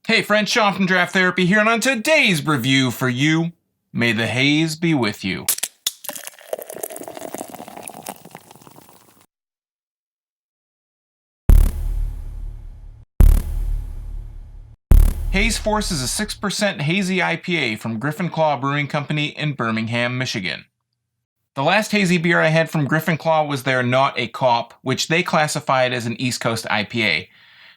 Hey friends, Sean from Draft Therapy here, and on today's review for you, may the haze be with you. Haze Force is a 6% Hazy IPA from Griffin Claw Brewing Company in Birmingham, Michigan. The last hazy beer I had from Griffin Claw was their Nawt a Cawp, which they classified as an East Coast IPA.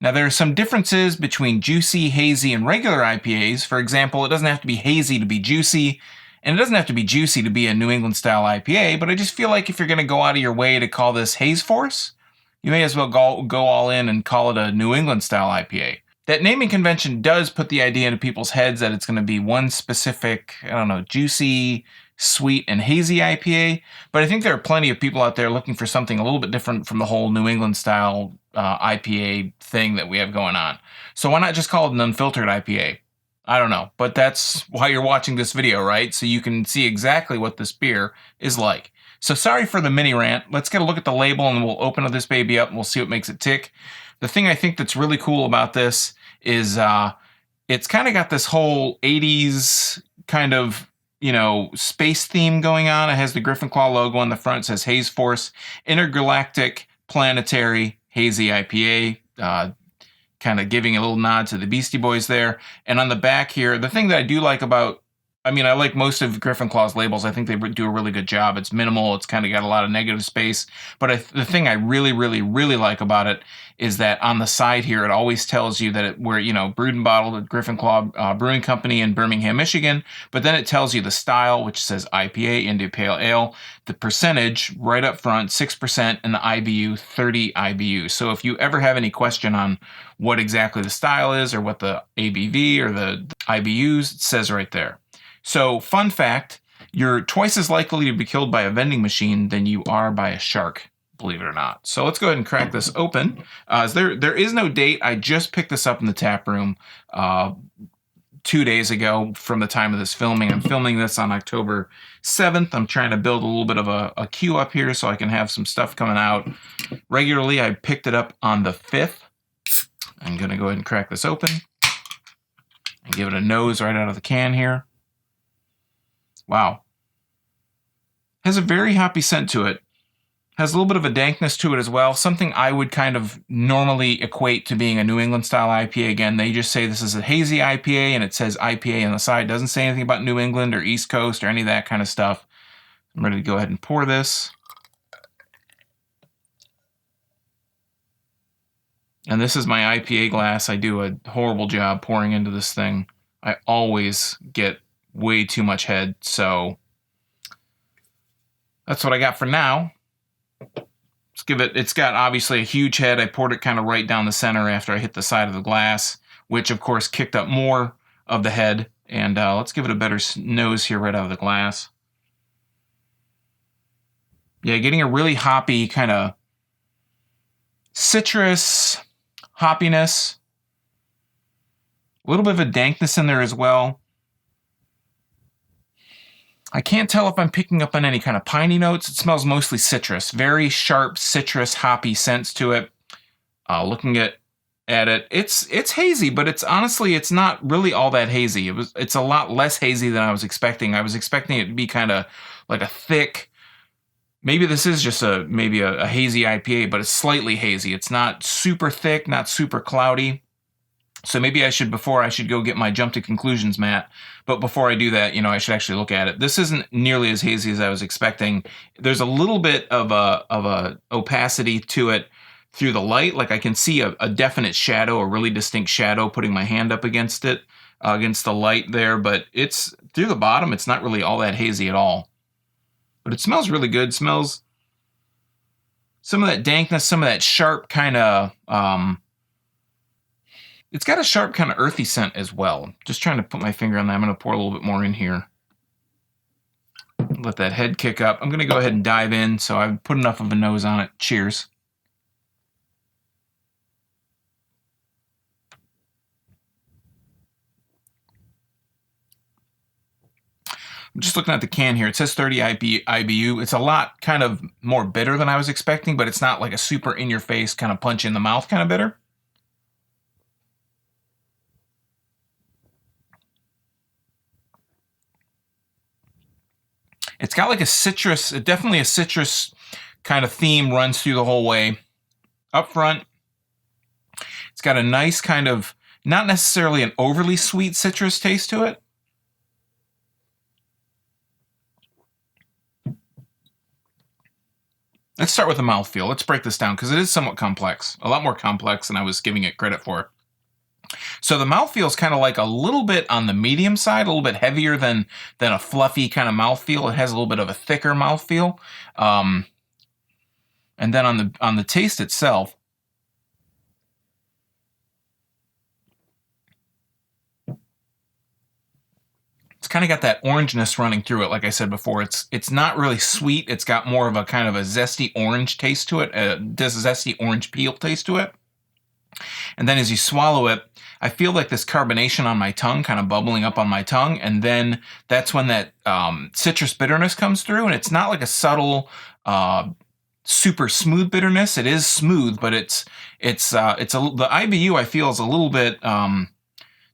Now, there are some differences between juicy, hazy, and regular IPAs. For example, it doesn't have to be hazy to be juicy, and it doesn't have to be juicy to be a New England style IPA, but I just feel like if you're going to go out of your way to call this Haze Force, you may as well go all in and call it a New England style IPA. That naming convention does put the idea into people's heads that it's going to be one specific, juicy, sweet, and hazy IPA, but I think there are plenty of people out there looking for something a little bit different from the whole New England style IPA thing that we have going on. So why not just call it an unfiltered IPA? I don't know, but that's why you're watching this video, right? So you can see exactly what this beer is like. So sorry for the mini rant. Let's get a look at the label and we'll open this baby up and we'll see what makes it tick. The thing I think that's really cool about this is it's kind of got this whole 80s kind of space theme going on. It has the Griffin Claw logo on the front. It says Haze Force, Intergalactic Planetary Hazy IPA, kind of giving a little nod to the Beastie Boys there. And on the back here, the thing that I do like about, I like most of Griffin Claw's labels. I think they do a really good job. It's minimal. It's kind of got a lot of negative space. But the thing I really, really, really like about it is that on the side here, it always tells you that we're, brewed and bottled at Griffin Claw Brewing Company in Birmingham, Michigan. But then it tells you the style, which says IPA, India Pale Ale, the percentage right up front, 6%, and the IBU, 30 IBU. So if you ever have any question on what exactly the style is or what the ABV or the IBUs, it says right there. So, fun fact, you're twice as likely to be killed by a vending machine than you are by a shark, believe it or not. So let's go ahead and crack this open. There is no date. I just picked this up in the tap room 2 days ago from the time of this filming. I'm filming this on October 7th. I'm trying to build a little bit of a queue up here so I can have some stuff coming out regularly. I picked it up on the 5th. I'm going to go ahead and crack this open and give it a nose right out of the can here. Wow. Has a very hoppy scent to it. Has a little bit of a dankness to it as well. Something I would kind of normally equate to being a New England style IPA. Again, they just say this is a hazy IPA and it says IPA on the side. It doesn't say anything about New England or East Coast or any of that kind of stuff. I'm ready to go ahead and pour this. And this is my IPA glass. I do a horrible job pouring into this thing. I always get way too much head, so that's what I got for now. Let's give it, it's got obviously a huge head. I poured it kind of right down the center after I hit the side of the glass, which of course kicked up more of the head. And let's give it a better nose here right out of the glass. Yeah, getting a really hoppy kind of citrus hoppiness. A little bit of a dankness in there as well. I can't tell if I'm picking up on any kind of piney notes. It smells mostly citrus. Very sharp citrus hoppy scents to it. Looking at it, it's hazy, but it's honestly, it's not really all that hazy. It's a lot less hazy than I was expecting. I was expecting it to be kind of like a thick, maybe this is just maybe a hazy IPA, but it's slightly hazy. It's not super thick, not super cloudy. So maybe before I should go get my jump to conclusions mat. But before I do that, I should actually look at it. This isn't nearly as hazy as I was expecting. There's a little bit of a opacity to it through the light. Like I can see a definite shadow, a really distinct shadow, putting my hand up against it, against the light there. But it's through the bottom. It's not really all that hazy at all. But it smells really good. It smells some of that dankness, some of that sharp kind of... It's got a sharp kind of earthy scent as well. Just trying to put my finger on that. I'm going to pour a little bit more in here. Let that head kick up. I'm going to go ahead and dive in. So I've put enough of a nose on it. Cheers. I'm just looking at the can here. It says 30 IBU. It's a lot kind of more bitter than I was expecting, but it's not like a super in-your-face kind of punch in the mouth kind of bitter. It's got like a citrus, definitely a citrus kind of theme runs through the whole way. Up front, it's got a nice kind of, not necessarily an overly sweet citrus taste to it. Let's start with the mouthfeel. Let's break this down because it is somewhat complex, a lot more complex than I was giving it credit for. So the mouthfeel is kind of like a little bit on the medium side, a little bit heavier than a fluffy kind of mouthfeel. It has a little bit of a thicker mouthfeel. And then on the taste itself, it's kind of got that orangeness running through it. Like I said before, it's not really sweet. It's got more of a kind of a zesty orange taste to it, a zesty orange peel taste to it. And then as you swallow it, I feel like this carbonation on my tongue, kind of bubbling up on my tongue. And then that's when that citrus bitterness comes through. And it's not like a subtle, super smooth bitterness. It is smooth, but the IBU I feel is a little bit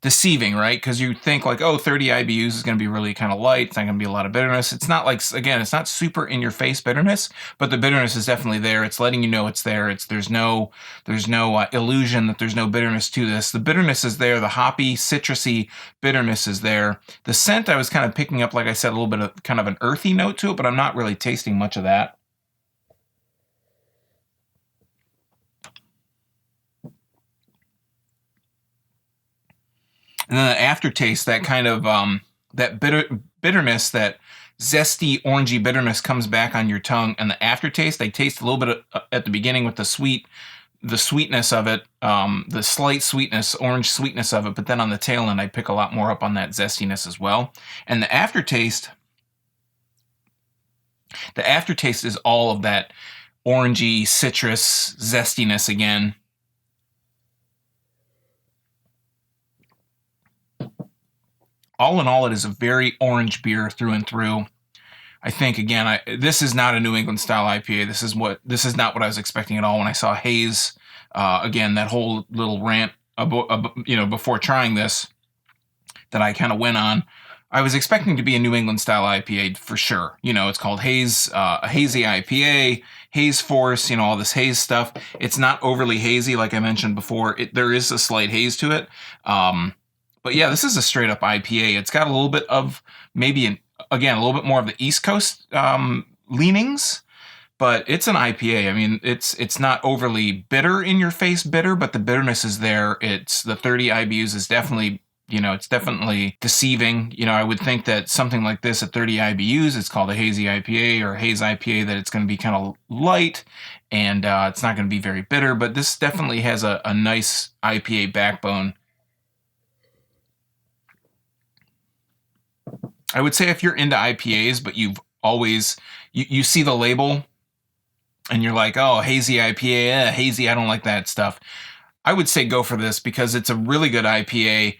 deceiving, right? Because you think like, oh, 30 IBUs is going to be really kind of light. It's not going to be a lot of bitterness. It's not like, again, it's not super in your face bitterness, but the bitterness is definitely there. It's letting you know it's there. There's no illusion that there's no bitterness to this. The bitterness is there. The hoppy, citrusy bitterness is there. The scent, I was kind of picking up, like I said, a little bit of kind of an earthy note to it, but I'm not really tasting much of that. And then the aftertaste, that kind of that bitterness, that zesty orangey bitterness comes back on your tongue. And the aftertaste, I taste a little bit at the beginning with the sweetness of it, the slight sweetness, orange sweetness of it. But then on the tail end, I pick a lot more up on that zestiness as well. And the aftertaste is all of that orangey citrus zestiness again. All in all, it is a very orange beer through and through. I think, again, this is not a New England style IPA. This is not what I was expecting at all when I saw Haze. Again, that whole little rant, before trying this that I kind of went on. I was expecting to be a New England style IPA for sure. It's called Haze, Hazy IPA, Haze Force, all this haze stuff. It's not overly hazy, like I mentioned before. There is a slight haze to it. But yeah, this is a straight up IPA. It's got a little bit of maybe, a little bit more of the East Coast leanings, but it's an IPA. I mean, it's not overly bitter in your face bitter, but the bitterness is there. It's the 30 IBUs is definitely, it's definitely deceiving. I would think that something like this at 30 IBUs, it's called a Hazy IPA or Haze IPA, that it's going to be kind of light and it's not going to be very bitter, but this definitely has a nice IPA backbone. I would say if you're into IPAs, but you've always, you see the label and you're like, oh, Hazy IPA, hazy, I don't like that stuff. I would say go for this because it's a really good IPA.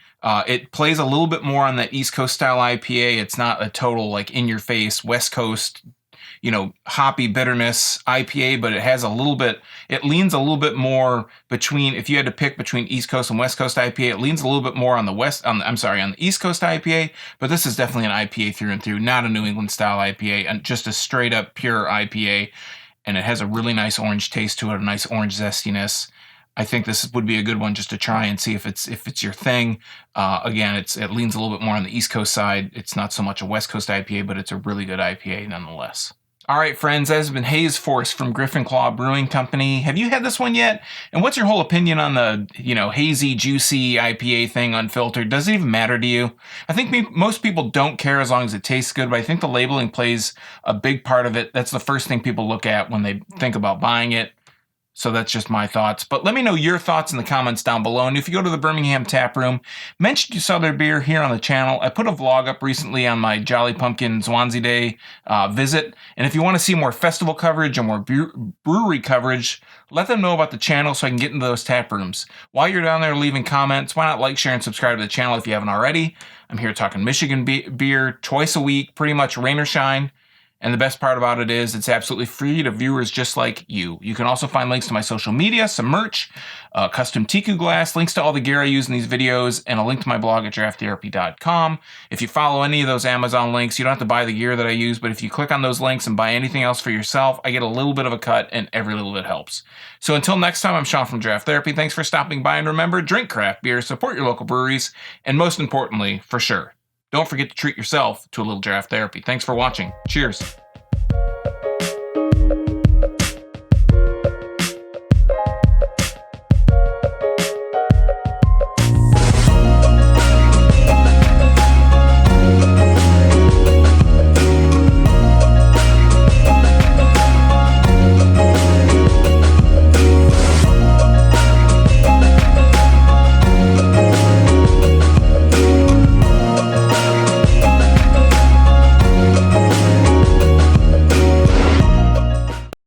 It plays a little bit more on that East Coast style IPA. It's not a total like in your face West Coast, hoppy bitterness IPA, but it leans a little bit more between, if you had to pick between East Coast and West Coast IPA, it leans a little bit more on the East Coast IPA, but this is definitely an IPA through and through, not a New England style IPA, and just a straight up pure IPA. And it has a really nice orange taste to it, a nice orange zestiness. I think this would be a good one just to try and see if it's your thing. Again, it leans a little bit more on the East Coast side. It's not so much a West Coast IPA, but it's a really good IPA nonetheless. All right, friends, that has been Haze Force from Griffin Claw Brewing Company. Have you had this one yet? And what's your whole opinion on the, hazy, juicy IPA thing, unfiltered? Does it even matter to you? I think most people don't care as long as it tastes good, but I think the labeling plays a big part of it. That's the first thing people look at when they think about buying it. So that's just my thoughts. But let me know your thoughts in the comments down below. And if you go to the Birmingham Tap Room, mention you saw their beer here on the channel. I put a vlog up recently on my Jolly Pumpkin Swansea Day visit. And if you want to see more festival coverage and more brewery coverage, let them know about the channel so I can get into those tap rooms. While you're down there leaving comments, why not like, share, and subscribe to the channel if you haven't already. I'm here talking Michigan beer twice a week, pretty much rain or shine. And the best part about it is it's absolutely free to viewers just like you. You can also find links to my social media, some merch, custom Tiku glass, links to all the gear I use in these videos, and a link to my blog at drafttherapy.com. If you follow any of those Amazon links, you don't have to buy the gear that I use, but if you click on those links and buy anything else for yourself, I get a little bit of a cut, and every little bit helps. So until next time, I'm Sean from Draft Therapy. Thanks for stopping by, and remember, drink craft beer, support your local breweries, and most importantly, for sure, don't forget to treat yourself to a little draft therapy. Thanks for watching. Cheers.